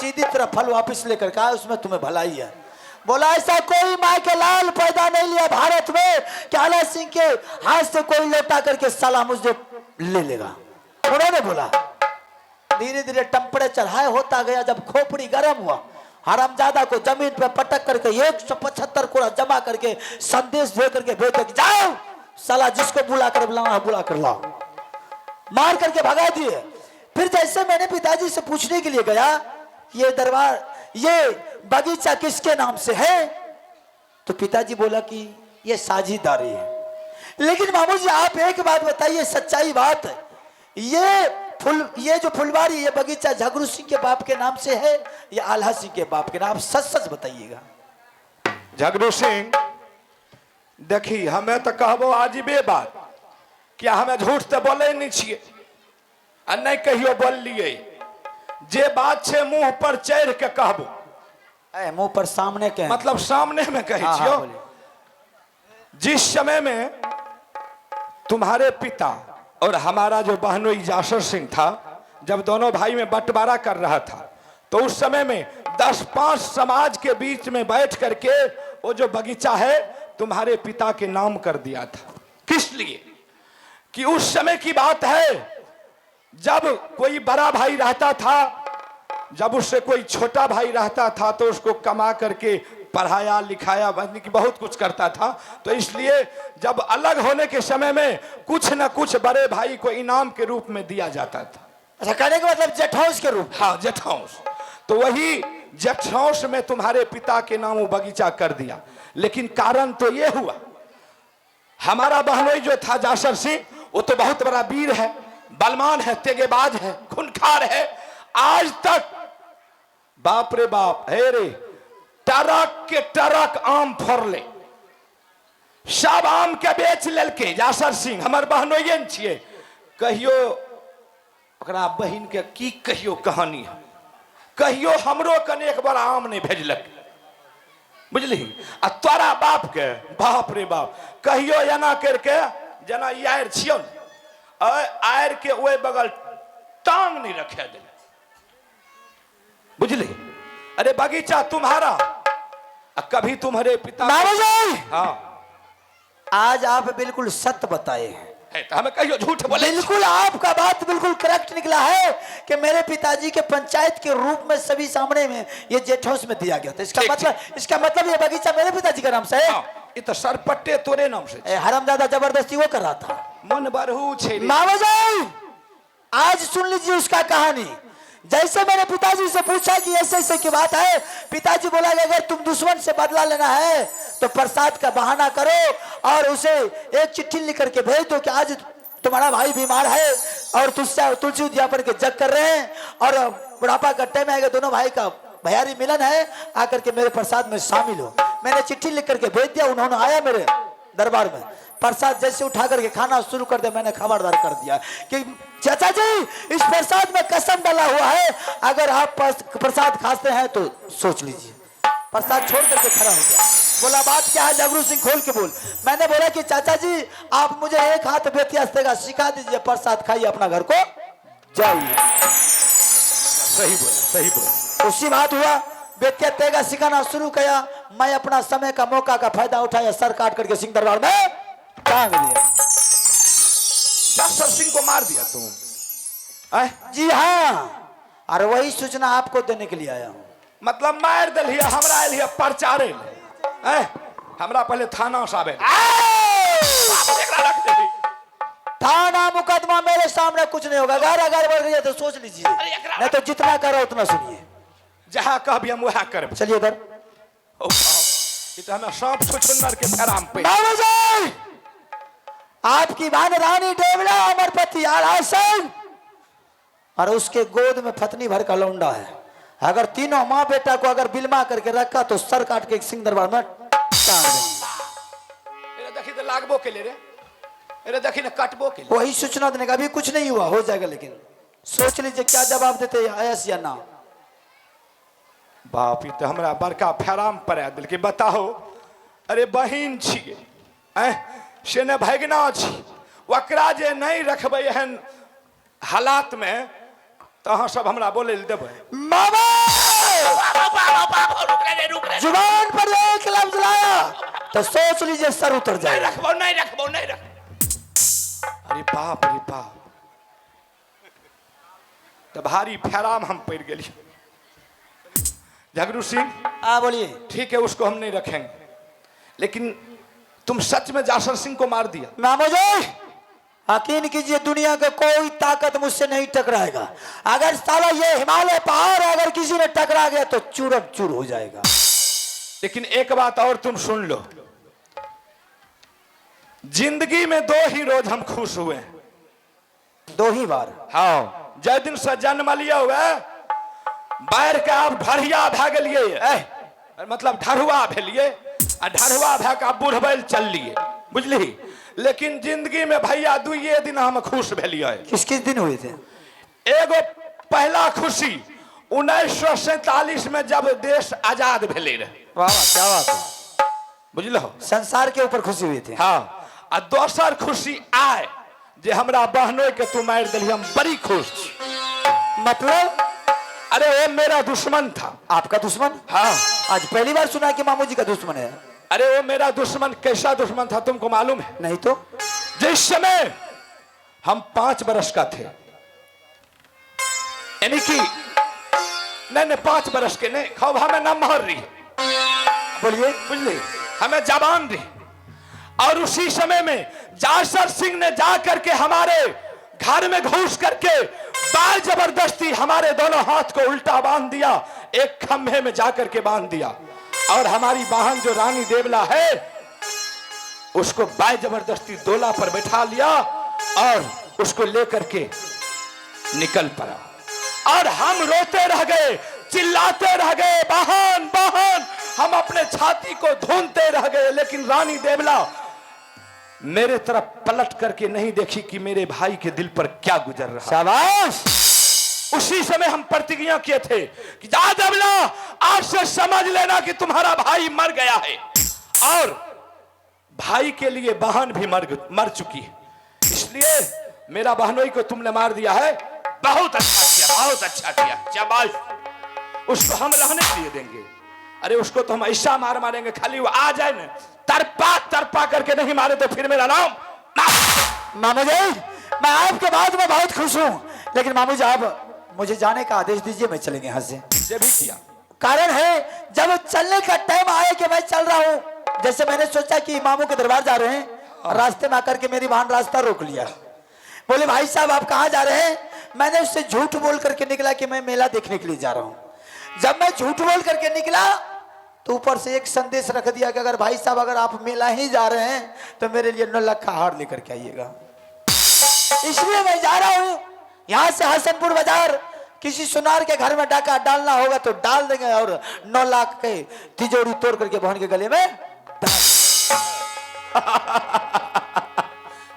सीधी तरह फल वापस लेकर कहा उसमें तुम्हें भलाई है। बोला ऐसा कोई माँ के लाल पैदा नहीं लिया भारत में कि आला सिंह के हाथ से कोई लौटा करके साला मुझे ले लेगा। उन्होंने बोला धीरे धीरे टेम्परेचर हाई होता गया। जब खोपड़ी गर्म हुआ हरामजादा को जमीन पे पटक करके 175 कोड़ा जमा करके संदेश दे करके भेज के जाओ साला जिसको बुला कर बुलाना बुला कर लाओ, मार करके भगा दिए। फिर जैसे मैंने पिताजी से पूछने के लिए गया ये दरबार ये बगीचा किसके नाम से है, तो पिताजी बोला कि ये साझीदारी है। लेकिन मामू जी आप एक बात बताइए, सच्चाई बात है, ये जो फुलवारी ये बगीचा झगड़ू सिंह के बाप के नाम से है या आल्हा सिंह के बाप के नाम? सच सच बताइएगा। झगड़ू सिंह देखी हमें तो कहबो आजीबे बात, क्या हमें झूठ तो बोले नहीं छिए आ नहीं कहियो बोल लिए, जे बात छे मुंह पर चढ़ के कहबो। मुंह पर सामने के मतलब सामने में कही छियो। जिस समय में तुम्हारे पिता और हमारा जो बहनोई जासर सिंह था, जब दोनों भाई में बंटवारा कर रहा था, तो उस समय में 10-5 समाज के बीच में बैठ करके वो जो बगीचा है तुम्हारे पिता के नाम कर दिया था। किस लिए कि उस समय की बात है जब कोई बड़ा भाई रहता था, जब उससे कोई छोटा भाई रहता था तो उसको कमा करके पढ़ाया लिखाया बहुत कुछ करता था। तो इसलिए जब अलग होने के समय में कुछ न कुछ बड़े भाई को इनाम के रूप में दिया जाता था। अच्छा, कहने का मतलब जेठौंस के रूप? हाँ, जेठौंस। तो वही जेठौंस में तुम्हारे पिता के नाम वो बगीचा कर दिया। लेकिन कारण तो ये हुआ, हमारा बहनोई जो था जासर सिंह वो तो बहुत बड़ा वीर है, बलवान है, तेगेबाज है, खूंखार है। आज तक बाप रे बाप है रे, टरक के टरक आम फरले, सब आम के बेच लेलके जासर सिंह। हमर बहनोइये छिए, कहियो ओकरा बहिन के की कहियो कहानी है, कहियो हमरो कने एक बार आम नहीं भेजलक, बुझली। आ तोरा बाप के बाप रे बाप कहियो एना करके जना यार छियो आयर के ओए बगल टांग नहीं रखे दे, बुझली। अरे बगीचा तुम्हारा, कभी तुम्हारे पिता। हाँ, आज आप बिल्कुल सत्य बताए हैं, तो हमें कहियो झूठ बोले। बिल्कुल आपका बात बिल्कुल करेक्ट निकला है कि मेरे पिताजी के पंचायत के रूप में सभी सामने में ये जेठौंस में दिया गया था। इसका मतलब ये बगीचा मेरे पिताजी का नाम से है। ये तो सरपट्टे तोरे नाम से। हरामजादा जबरदस्ती वो कर रहा था। मन बरहू छे मामा जी, आज सुन लीजिए उसका कहानी। जैसे मैंने पिताजी से पूछा कि ऐसे ऐसे की बात है, पिताजी बोला कि अगर तुम दुश्मन से बदला लेना है तो प्रसाद का बहाना करो और उसे एक चिट्ठी लिख करके भेज दो कि आज तुम्हारा भाई बीमार है और तुलसी उद्यापन के जग कर रहे हैं और बुढ़ापा का टाइम आएगा, दोनों भाई का भैयारी मिलन है, आकर के मेरे प्रसाद में शामिल हो। मैंने चिट्ठी लिख करके भेज दिया, उन्होंने आया मेरे दरबार में, प्रसाद जैसे उठा करके खाना शुरू कर दिया। मैंने खबरदार कर दिया कि चाचा जी इस प्रसाद में कसम डाला हुआ है, अगर आप प्रसाद खाते हैं तो सोच लीजिए। प्रसाद छोड़ करके खड़ा हो गया, बोला बात क्या है झगड़ू सिंह, खोल के बोल। मैंने बोला कि चाचा जी आप मुझे एक हाथ बेतिया सिखा दीजिए, प्रसाद खाइए अपना घर को जाइए। सही बोल, सही बोल। उसी बात हुआ, बेतिया तेगा सिखाना शुरू किया। मैं अपना समय का मौका का फायदा उठाया, सर काट करके सिंह दरबार में टांग दिया। जासर सिंह को मार दिया तुम? जी हाँ, और वही सूचना आपको देने के लिए आया हूँ। मतलब मार दिलिए हमरा एलिए प्रचारे हमरा पहले थाना साबे थाना मुकदमा मेरे सामने कुछ नहीं होगा। गारा गार बढ़ गया तो सोच लीजिए, नहीं तो जितना करो उतना सुनिए। जहाँ कहबी हम वहाँ करब। चलिए इधर। हमें सांप छुछुन्नर के फराम पे आपकी भान रानी देवड़ा अमरपति आलासन और उसके गोद में फतनी भर का लौंडा है। अगर तीनों माँ बेटा को अगर बिलमा करके रखा तो सर काट के सिंह दरबार में टांग देंगे। देखी तो लागबो के लिए रे, देखी ना कटबो के लिए। वही सूचना देने का, अभी कुछ नहीं हुआ, हो जाएगा। लेकिन सोच लीजिए क्या जवाब देते, आयस या ना। बाप ही तो हमरा बड़का फैराम पड़ा दिल के बताओ। अरे बहिन छिए से ने भगना छी, वकरा जे नहीं रखबै एहन हालात में तो अहाँ सब हमरा बोले देबै। मामा तो सोच लीजिए सर उतर नहीं जाएगा। रखबो, नहीं रखबो, नहीं रख। अरे बाप रे बाप, तो भारी फेराम हम पड़ गए। झगड़ू सिंह, हाँ बोलिए। ठीक है, उसको हम नहीं रखेंगे, लेकिन तुम सच में जासर सिंह को मार दिया। मामूजी यकीन कीजिए दुनिया का कोई ताकत मुझसे नहीं टकराएगा। अगर साला ये हिमालय पहाड़ अगर किसी ने टकरा गया तो चूरम चूर हो जाएगा। लेकिन एक बात और तुम सुन लो, जिंदगी में 2 ही रोज हम खुश हुए हैं, 2 ही बार। हाँ, जय दिन से जन्म लिया हुआ बैर के आप ढरिया भाग लिए, मतलब ढरुआ भेलिए, ढरुआ भाग आप बुढ़बैल चल लिए, बुझली। लेकिन जिंदगी में भैया 2 दिन हम खुश भेलिए। किस किस दिन हुए थे? एगो पहला खुशी 1947 में जब देश आजाद भेले रहे। वाह वाह, क्या बात है। बुझलो, संसार के ऊपर खुशी हुई थी। हाँ, आ दोसर खुशी आए जे हमरा बहनों के तू मार दिली, हम बड़ी खुश छी। मतलब? अरे वो मेरा दुश्मन था। आपका दुश्मन? हाँ, आज पहली बार सुना कि मामू जी का दुश्मन है। अरे वो मेरा दुश्मन कैसा दुश्मन था तुमको मालूम है? नहीं तो? जिस समय हम 5 बरस का थे, यानी कि नहीं 5 बरस के नहीं, खब हमें न मर रही, बोलिए। बुझली, हमें जवान रही। और उसी समय में जासर सिंह ने जाकर के हमारे घर में घुस करके बाल जबरदस्ती हमारे दोनों हाथ को उल्टा बांध दिया, एक खंभे में जाकर के बांध दिया, और हमारी बहन जो रानी देवला है उसको बाय जबरदस्ती दोला पर बैठा लिया और उसको लेकर के निकल पड़ा। और हम रोते रह गए, चिल्लाते रह गए, बहन बहन, हम अपने छाती को धूनते रह गए। लेकिन रानी देवला मेरे तरफ पलट करके नहीं देखी कि मेरे भाई के दिल पर क्या गुजर रहा। शाबाश। उसी समय हम प्रतिज्ञा किए थे कि जा देवला, आज से समझ लेना कि तुम्हारा भाई मर गया है, और भाई के लिए बहन भी मर चुकी है, इसलिए मेरा बहनोई को तुमने मार दिया है। बहुत अच्छा किया, बहुत अच्छा किया, शाबाश। उसको हम रहने के लिए देंगे। अरे उसको तो हम ऐसा मारेंगे, खाली वो आ जाए ना, तरपा करके नहीं मारे तो फिर मेरा नाम। मामू जी मैं आपके बात में बहुत खुश हूँ, लेकिन मामू जी आप मुझे जाने का आदेश दीजिए, मैं चलेंगे यहाँ से। ये भी किया, कारण है जब चलने का टाइम आया कि मैं चल रहा हूँ, जैसे मैंने सोचा कि मामू के दरबार जा रहे हैं, और रास्ते में आकर के मेरी बहन रास्ता रोक लिया। बोले भाई साहब आप कहाँ जा रहे हैं? मैंने उससे झूठ बोल करके निकला कि मैं मेला देखने के लिए जा रहा हूँ। जब मैं झूठ बोल करके निकला तो ऊपर से एक संदेश रख दिया कि अगर भाई साहब अगर आप मेला ही जा रहे हैं तो मेरे लिए 9 लाख का हार लेकर के आइएगा। इसलिए मैं जा रहा हूँ यहाँ से हसनपुर बाजार, किसी सुनार के घर में डाका डालना होगा तो डाल देंगे, और 9 लाख के तिजोरी तोड़ करके बहन के गले में डाल।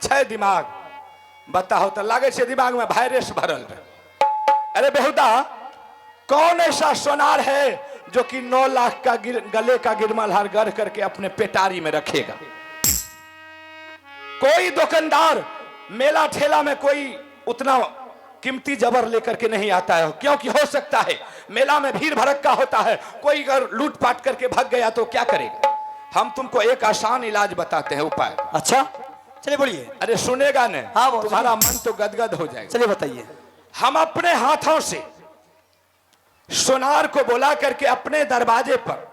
छह दिमाग बताओ तो लागे से दिमाग में वायरस भरल रहे। अरे बेहुदा, कौन ऐसा सोनार है जो कि 9 लाख का गले का गिरमल हार गढ़ करके अपने पेटारी में रखेगा? कोई दुकानदार मेला ठेला में कोई उतना कीमती जबर लेकर के नहीं आता है, क्योंकि हो सकता है मेला में भीड़ भड़क्का होता है, कोई अगर लूटपाट करके भाग गया तो क्या करेगा? हम तुमको एक आसान इलाज बताते हैं, उपाय। अच्छा चलिए बोलिए। अरे सुनेगा न? हाँ, तुम्हारा मन तो गदगद हो जाएगा। चलिए बताइए। हम अपने हाथों से सोनार को बुला करके अपने दरवाजे पर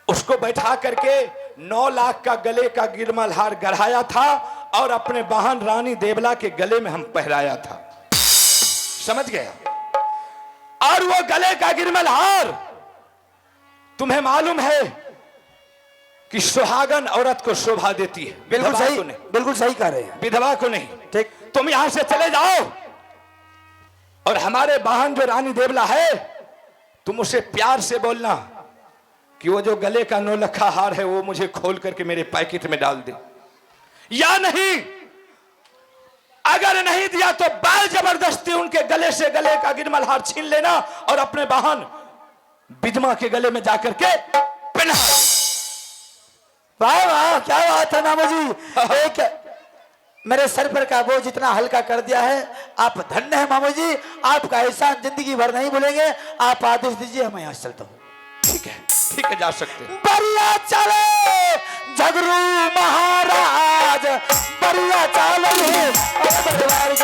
उसको बैठा करके 9 लाख का गले का गिरमल हार गढ़ाया था, और अपने बहन रानी देवला के गले में हम पहराया था। समझ गया? और वो गले का गिरमल हार तुम्हें मालूम है कि सुहागन औरत को शोभा देती है, बिल्कुल विधवा सही, को नहीं। बिल्कुल सही कह रहे हैं। विधवा को नहीं। ठीक। तुम यहां से चले जाओ, और हमारे बहन जो रानी देवला है, तुम उसे प्यार से बोलना कि वो जो गले का 9 लाख हार है वो मुझे खोल करके मेरे पैकेट में डाल दे, या नहीं अगर नहीं दिया तो बाल जबरदस्ती उनके गले से गले का गिरमल हार छीन लेना और अपने बहन विधवा के गले में जाकर के पहना। वाह वाह क्या बात है मामू जी, एक मेरे सर पर का बोझ इतना हल्का कर दिया है। आप धन्य है मामू जी, आपका एहसान जिंदगी भर नहीं भूलेंगे। आप आदेश दीजिए, मैं यहाँ चलता हूँ। ठीक है। ठीक है, जा सकते हैं। बढ़िया चले झगरू महाराज, बढ़िया चले दरबार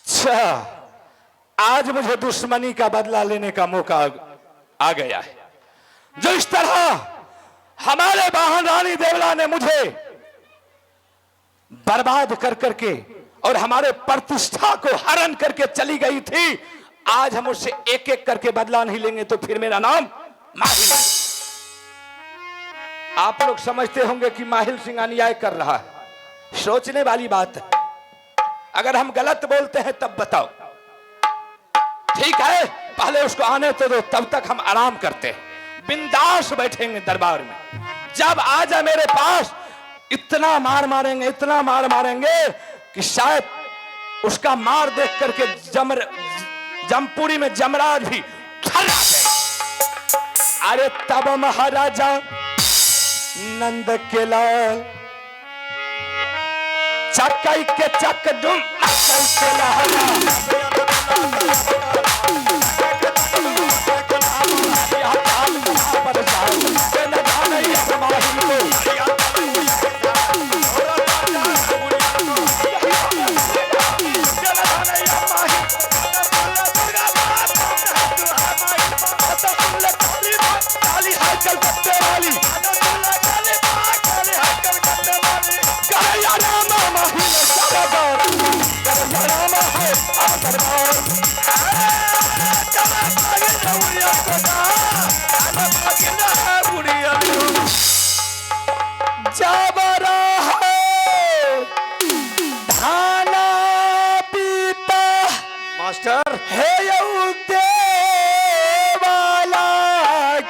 अच्छा, आज मुझे दुश्मनी का बदला लेने का मौका आ गया है। जो इस तरह हमारे वाहन रानी देवला ने मुझे बर्बाद कर करके और हमारे प्रतिष्ठा को हरण करके चली गई थी, आज हम उससे एक एक करके बदला नहीं लेंगे तो फिर मेरा नाम माहिल है। आप लोग समझते होंगे कि माहिल सिंह अन्याय कर रहा है, सोचने वाली बात है। अगर हम गलत बोलते हैं तब बताओ, ठीक है, पहले उसको आने तो दो, तब तक हम आराम करते हैं, बिंदास बैठेंगे दरबार में। जब आ जाए मेरे पास, इतना मार मारेंगे, इतना मार मारेंगे कि शायद उसका मार देख करके जमपुरी में जमराज भी खड़ा जाए। अरे तब महाराजा नंद के लाल चकई के चक दुम अकल के लहरा मास्टर हे देवाला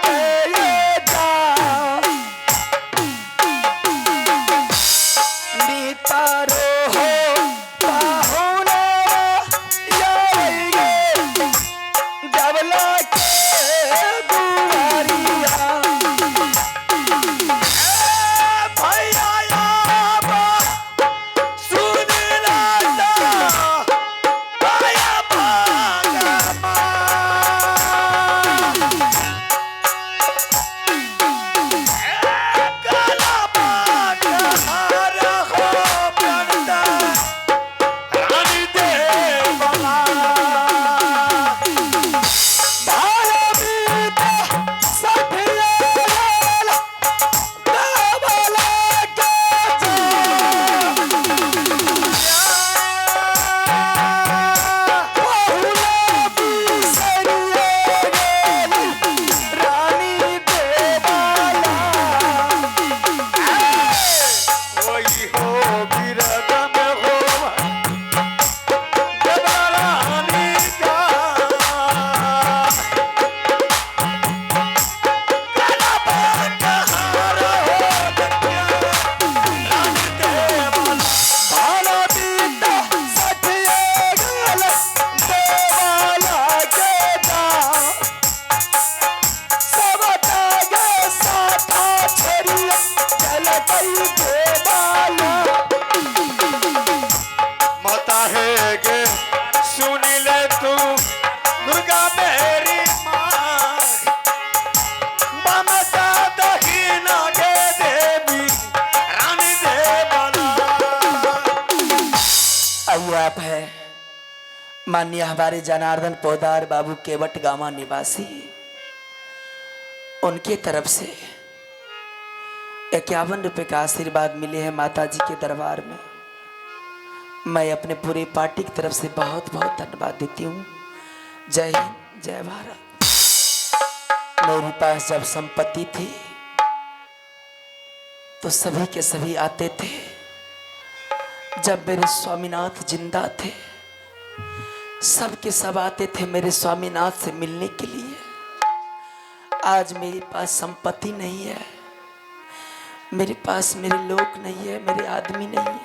के जा बीतारो हो पाहुना देवला के दुआरिया आप है माननीय हमारे जनार्दन पोदार बाबू केवट गामा निवासी, उनके तरफ से 51 रुपये का आशीर्वाद मिले हैं माता जी के दरबार में। मैं अपने पूरी पार्टी की तरफ से बहुत बहुत धन्यवाद देती हूँ। जय हिंद, जय भारत। मेरे पास जब संपत्ति थी तो सभी के सभी आते थे। जब मेरे स्वामीनाथ जिंदा थे सब के सब आते थे मेरे स्वामीनाथ से मिलने के लिए। आज मेरे पास संपत्ति नहीं है, मेरे पास मेरे लोग नहीं है, मेरे आदमी नहीं है,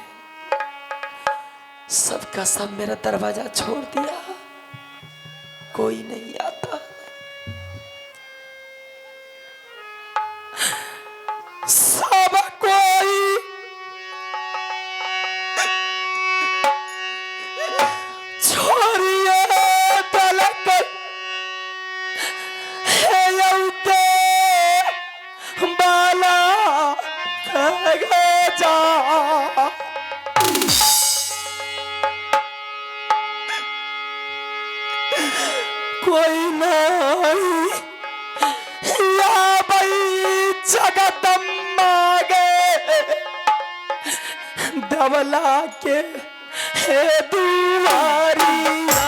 सबका सब मेरा दरवाजा छोड़ दिया, कोई नहीं आता। सब कोई जा। कोई नहीं या भाई जगदम्बा गे दबला के हे दुआरिया।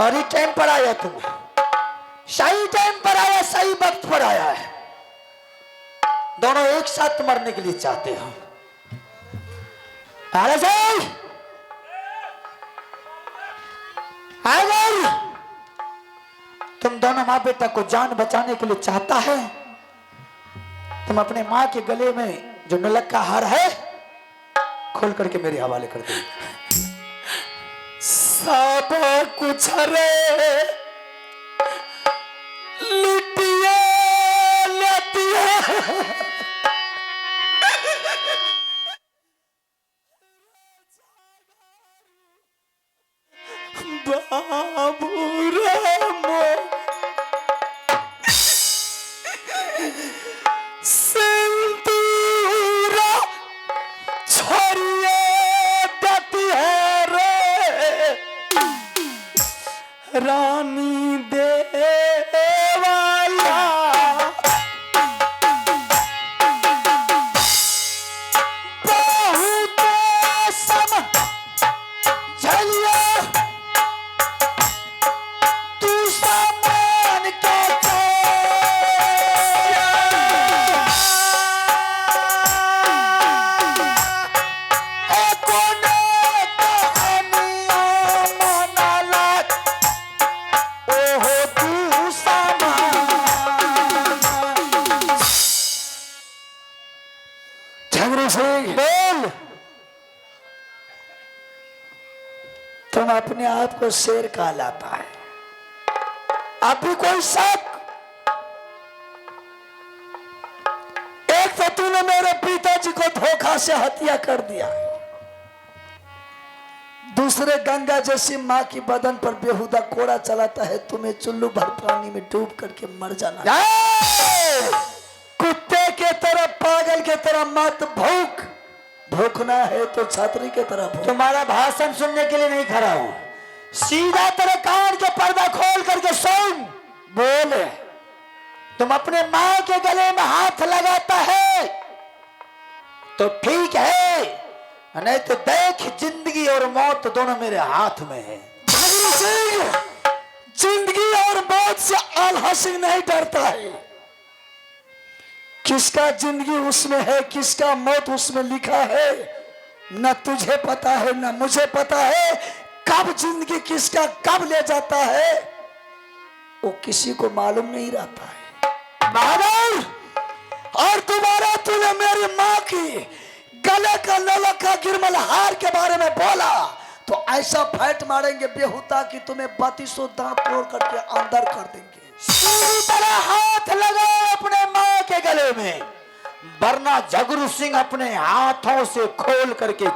और ही टाइम पर आया तुम, सही टाइम पर आया, सही वक्त पर आया है। दोनों एक साथ मरने के लिए चाहते हो। अरे सही अगर तुम दोनों माँ बेटा को जान बचाने के लिए चाहता है, तुम अपने माँ के गले में जो नलक का हार है खोल करके मेरे हवाले कर दो। सब कुछ रे लुटिए लेती है, बाबू रामो सिंदूरा छोड़िए देती है रे रानी देवाला। बहुत समझलिए तू सामान के बोल, तुम अपने आप को शेर कहलाता है। आप भी कोई शक? एक तो तूने मेरे पिताजी को धोखा से हत्या कर दिया, दूसरे गंगा जैसी माँ की बदन पर बेहुदा कोड़ा चलाता है, तुम्हें चुल्लू भर पानी में डूब करके मर जाना। कुत्ते के तरह पागल के तरह मत भूख, भूखना है तो छात्री के तरह भूख। तुम्हारा भाषण सुनने के लिए नहीं खड़ा हूं, सीधा तेरे कान के पर्दा खोल करके सुन। बोले, तुम अपने माँ के गले में हाथ लगाता है तो ठीक है, नहीं तो देख, जिंदगी और मौत दोनों मेरे हाथ में है। झगड़ू सिंह, जिंदगी और मौत से आल्हा सिंह नहीं डरता है। किसका जिंदगी उसमें है, किसका मौत उसमें लिखा है, न तुझे पता है न मुझे पता है। कब जिंदगी किसका कब ले जाता है वो किसी को मालूम नहीं रहता है। बहादुर, और तुम्हारा तूने मेरी माँ की गले का नौलखा गिरमल हार के बारे में बोला तो ऐसा फैट मारेंगे बेहुता कि तुम्हें 32 दांत तोड़ करके अंदर कर देंगे। पूरी तरह हाथ लगाओ अपने माँ के गले में, वरना झगड़ू सिंह अपने हाथों से खोल करके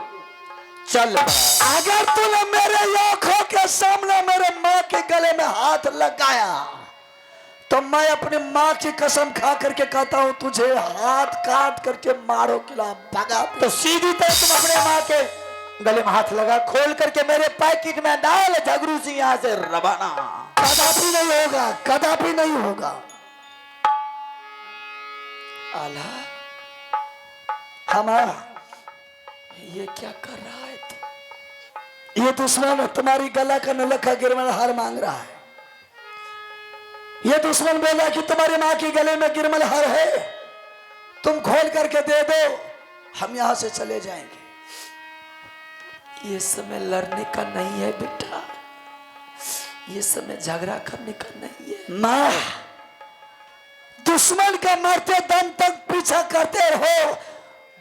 चल पड़ा। अगर तूने मेरे आंखों के सामने मेरे माँ के गले में हाथ लगाया तो मैं अपनी माँ की कसम खा करके कहता हूँ तुझे हाथ काट करके मारो किला भगा। तो सीधी तरह तुम अपने माँ के गले में हाथ लगा, खोल करके मेरे पैकेट में डाल, झगड़ू सिंह यहाँ से रवाना। कदापि नहीं होगा, कदापि नहीं होगा। आला, हमारा ये क्या कर रहा है तू? ये दुश्मन तुम्हारी गला का नौलखा गिरमल हार मांग रहा है। ये दुश्मन बोला कि तुम्हारी माँ के गले में गिरमल हार है, तुम खोल करके दे दो, हम यहां से चले जाएंगे। ये समय लड़ने का नहीं है बेटा, ये समय झगड़ा करने का नहीं है। माँ, दुश्मन का मरते दम तक पीछा करते रहो,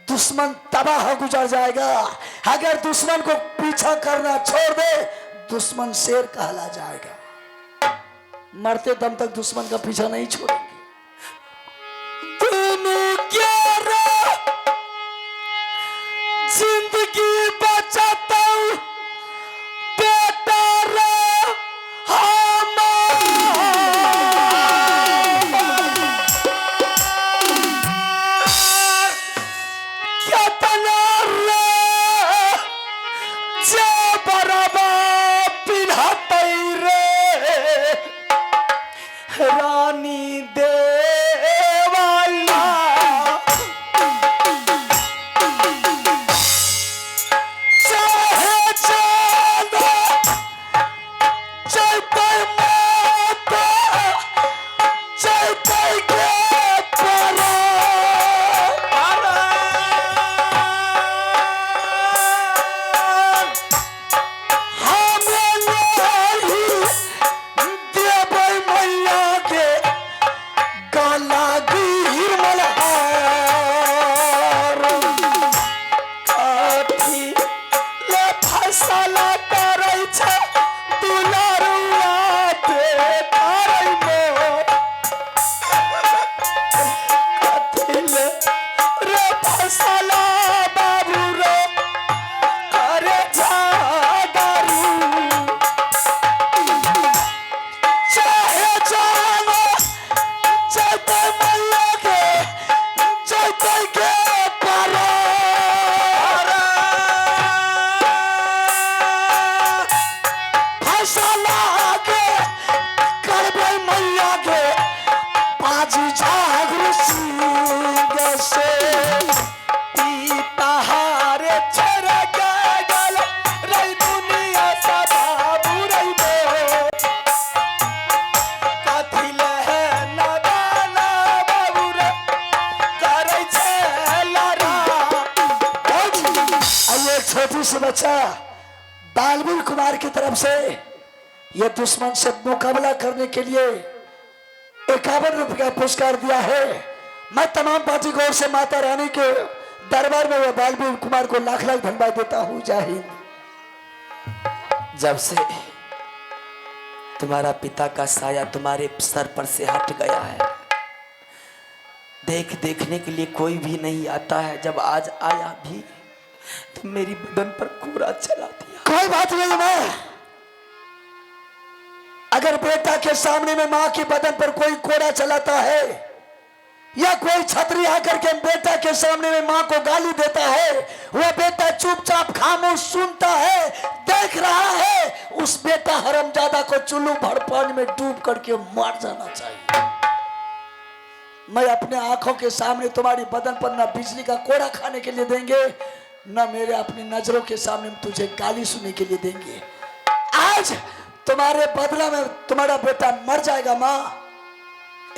दुश्मन तबाह गुजर जाएगा। अगर दुश्मन को पीछा करना छोड़ दे, दुश्मन शेर कहला जाएगा। मरते दम तक दुश्मन का पीछा नहीं छोड़ेंगे। दोनों ग्यारह जिंदगी बचाता हूं बेटा रे क्या तना रे जे बराबर पिन्हते रे रानी देवाला चाहे जानो चाहते माता चाहते के परा हमें नहीं देवे मैया के गला गिरमल हार काठी ले फैसला करै छै दुलारुआ ते तारै मो काठी ले रे फैसला बाबू रे करे जागरू चाहे जानो चाहते मैया के चाहते के पारा फैसला के करबे मैया के बाजी झगड़ू सिंह से पिताहारे छोड़ के गल रही दुनिया सब बुरई में कथी ले लगाना बाबू रे करै छै लड़ा। आइए, एक छोटी सी बच्चा बालवीर कुमार की तरफ से यह दुश्मन से मुकाबला करने के लिए 51 रुपए का पुरस्कार दिया है। मैं तमाम पार्टी को ओर से माता रानी के दरबार में बालवीर कुमार को लाख लाख धन्यवाद देता हूँ। जय हिंद। जब से तुम्हारा पिता का साया तुम्हारे सर पर से हट गया है, देखने के लिए कोई भी नहीं आता है। जब आज आया भी तो मेरी बदन पर कोरा चला दिया। कोई बात नहीं माँ, अगर बेटा के सामने में माँ के बदन पर कोई कोड़ा चलाता है या कोई छतरी आकर के बेटा के सामने में माँ को गाली देता है, वह बेटा चुपचाप खामोश सुनता है, देख रहा है, उस बेटा हरामजादा को चुल्लू भर पानी में डूब करके मर जाना चाहिए। मैं अपने आंखों के सामने तुम्हारी बदन पर ना बिजली का कोड़ा खाने के लिए देंगे न मेरे अपनी नजरों के सामने हम तुझे गाली सुनने के लिए देंगे। आज तुम्हारे बदला में तुम्हारा बेटा मर जाएगा। माँ,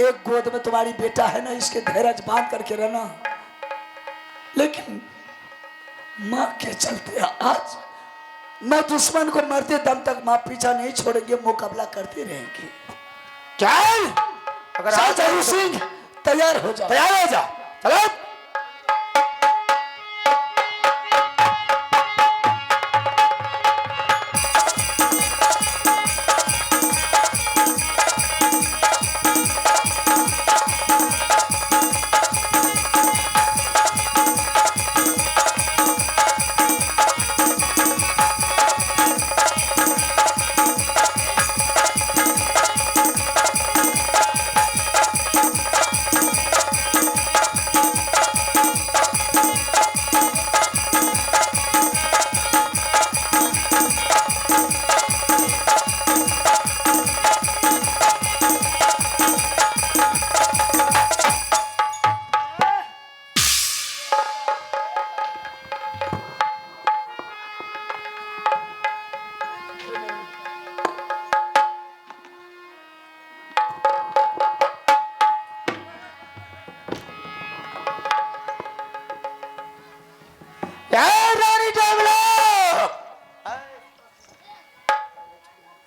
एक गोद में तुम्हारी बेटा है ना, इसके धैर्य बांध करके रहना। लेकिन माँ के चलते आज मैं दुश्मन को मरते दम तक माँ पीछा नहीं छोड़ेंगे, मुकाबला करते रहेंगे। चल, अगर साथ हरि सिंह तैयार हो जा, तैयार हो जा, चलो।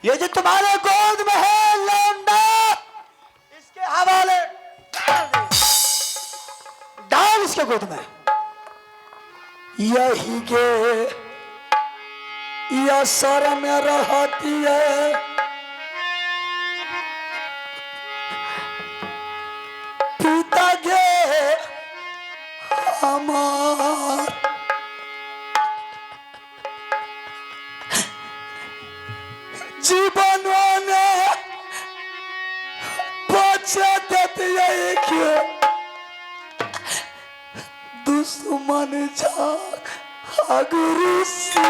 ये जो तुम्हारे गोद में है लौंडा, इसके हवाले डाल इसके गोद में। यही के यह सर में रहती है, पिता गे हमार जीवन ने बचे देती है क्यों दुश्मन जा गुरु सी।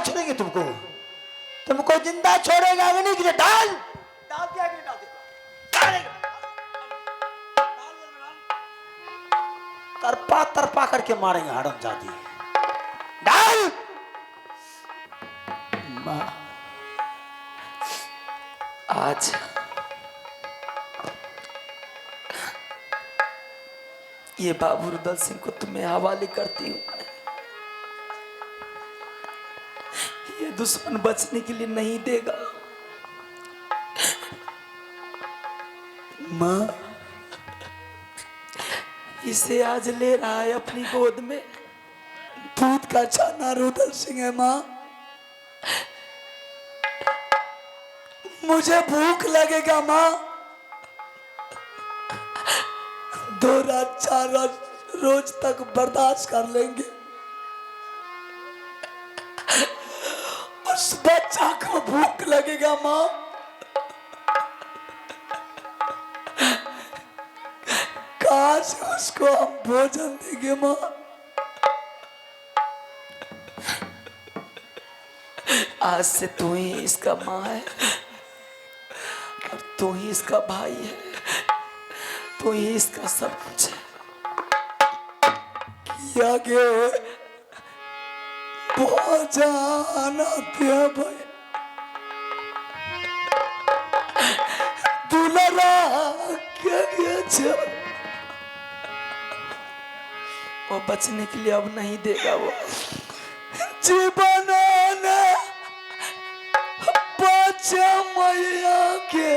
छोड़ेंगे तुमको, तुमको जिंदा छोड़ेगा अग्नि के लिए। डाल डाल दिया, अग्नि डाल दिया, तरपा तरपा करके मारेंगे हड़म जाती। डाल आज ये बाबू रुदल सिंह को तुम्हें हवाले करती हूँ। ये दुश्मन बचने के लिए नहीं देगा। माँ, इसे आज ले रहा है अपनी गोद में। दूध का छाना रुदल सिंह है माँ। मुझे भूख लगेगा माँ। 2 रात 4 रात रोज तक बर्दाश्त कर लेंगे। उस बच्चा को भूख लगेगा माँ। काश उसको हम भोजन देंगे माँ। आज से तू ही इसका माँ है और तू ही इसका भाई है, तू ही इसका सब कुछ है। किया के बहुत जाना दिया भाई, दुलरा क्या किया वो बचने के लिए अब नहीं देगा वो। जीवन ने बचा मैया के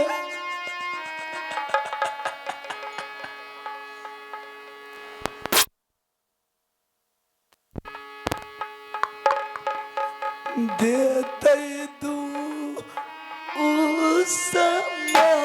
देते तू उस समय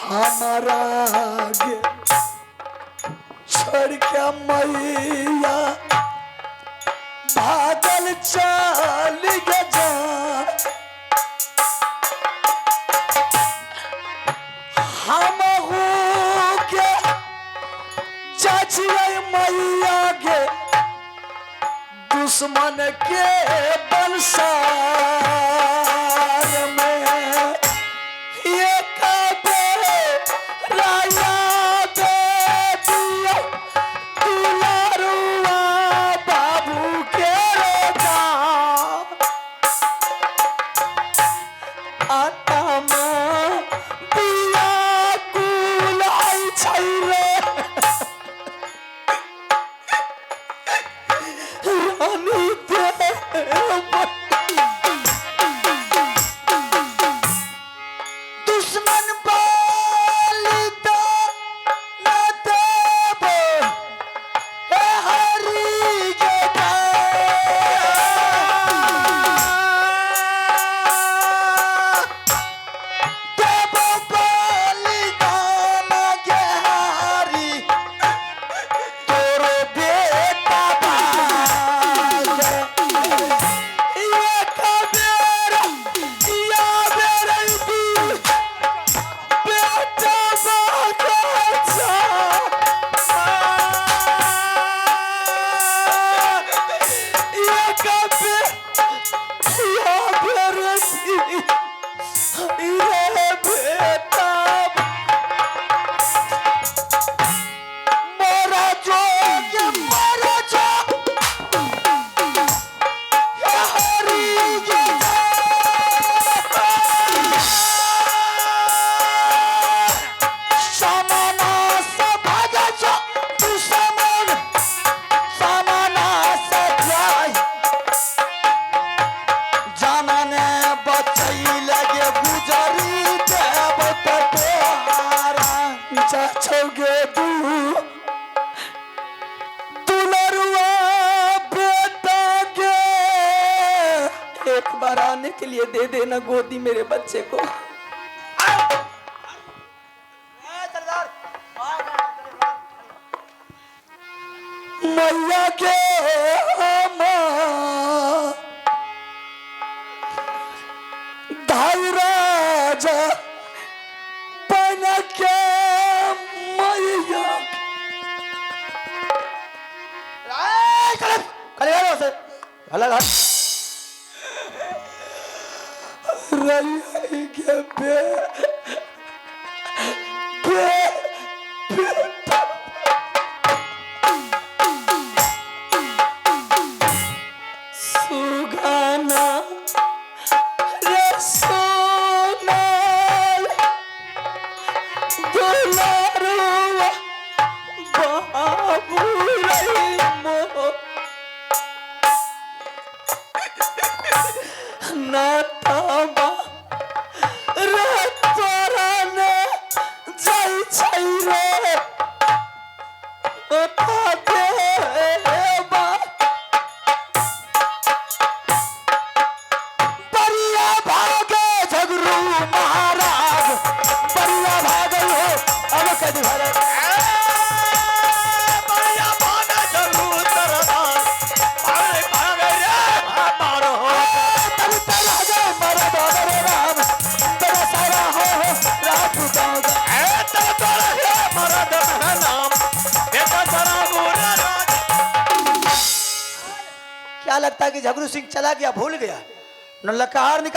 हमारा आगे छोड़ के मैया भागल चल के जा, हम के चाचिया मैया के दुश्मन के बलसार में ये एक बार आने के लिए दे देना गोदी मेरे बच्चे को। मैया के धाई राजा बन के मैया रही के सुगाना रे सोनाल दुलारुआ बाबू रे मो नाताबा रे महाराज बढ़िया भागल हो अब कद भरत बढ़िया भागा जरूर तरदान अरे भागे रे मारो तब राजा मरद रे राम तेरा सारा हो रात गाँव तब तोरा है मरद है नाम देखा सारा बुरा राज। क्या लगता है कि झगड़ू सिंह चला गया भूल गया न लकार निकाल